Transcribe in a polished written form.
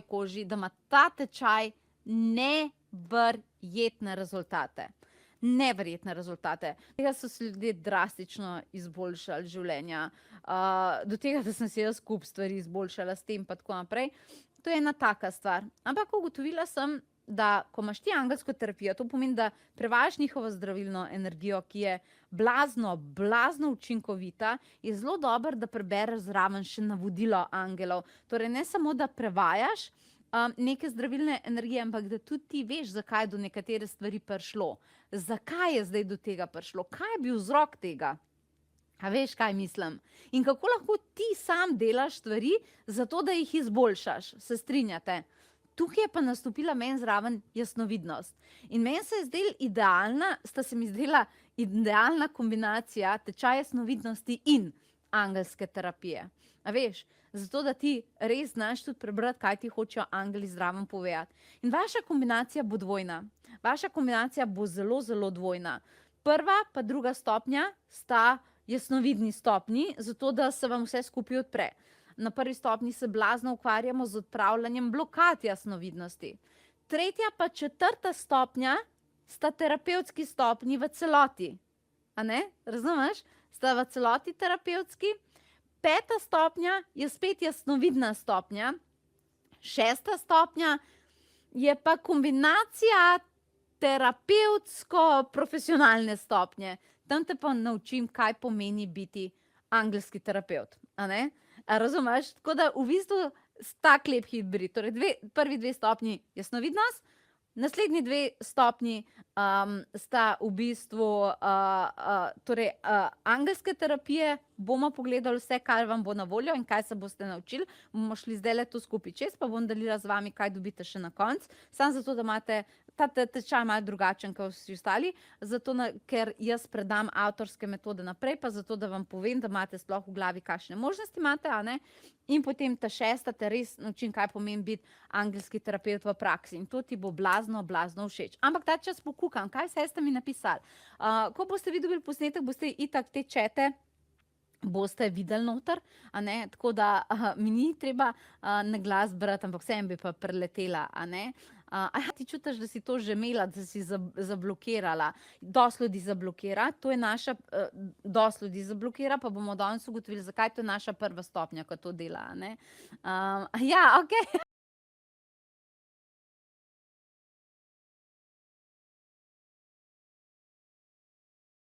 koži, da ima ta tečaj neverjetne rezultate. Neverjetne rezultate. Tega so se ljudje drastično izboljšali življenja, do tega, da sem si jaz kup stvari izboljšala s tem pa tako naprej. To je ena taka stvar. Ampak ugotovila sem, da ko imaš ti angelsko terapijo, to pomeni, da prevajaš njihovo zdravilno energijo, ki je blazno učinkovita, je zelo dobro, da prebereš zraven še navodilo angelov. Torej ne samo, da prevajaš neke zdravilne energije, ampak da tudi ti veš, zakaj je do nekatere stvari prišlo. Zakaj je zdaj do tega prišlo? Kaj je bil vzrok tega? A veš, kaj mislim? In kako lahko ti sam delaš stvari, zato da jih izboljšaš? Se strinjate? Tukaj je pa nastopila meni zraven jasnovidnost. In meni se je se mi zdela idealna kombinacija tečaja jasnovidnosti in angelske terapije. A veš? Zato, da ti res znaš tudi prebrati, kaj ti hočejo angeli zraven povedati. In vaša kombinacija bo dvojna. Vaša kombinacija bo zelo, zelo dvojna. Prva pa druga stopnja sta jasnovidni stopnji, zato da se vam vse skupaj odpre. Na prvi stopnji se blazno ukvarjamo z odpravljanjem blokad jasnovidnosti. Tretja pa četrta stopnja sta terapevtski stopnji v celoti. A ne? Razumeš? Sta v celoti terapevtski. Peta stopnja je spet jasnovidna stopnja. Šesta stopnja je pa kombinacija terapevtsko-profesionalne stopnje. Tam te pa naučim, kaj pomeni biti angelski terapevt. A ne? A razumeš? Tako da v bistvu tak lep hibrid. Torej prvi dve stopnji jasnovidnost, naslednji dve stopnji sta v bistvu angelske terapije. Bomo pogledali vse, kar vam bo na voljo in kaj se boste naučili. Bomo šli zdajle to skupaj čez, pa bom delila z vami, kaj dobite še na koncu. Samo zato, da imate ta tečaj malo drugačen kot vsi ostali, zato, ker jaz predam avtorske metode naprej, pa zato, da vam povem, da imate sploh v glavi, kakšne možnosti imate, a ne? In potem ta šesta te res naučim, kaj pomeni biti angelski terapevt v praksi. In to ti bo blazno všeč. Ampak ta čas pokukam, kaj vse ste mi napisali. Ko boste vi dobili posnetek, boste itak te čete boste videli noter, a ne, tako da mi ni treba na glas brati, ampak vsem bi pa preletela, a ne. Ti čutiš, da si to že imela, da si zablokirala. Dosti ljudi zablokira, to je naša, dosti ljudi zablokira, pa bomo danes ugotovili, zakaj to je naša prva stopnja, ko to dela, a ne. Ja, okej.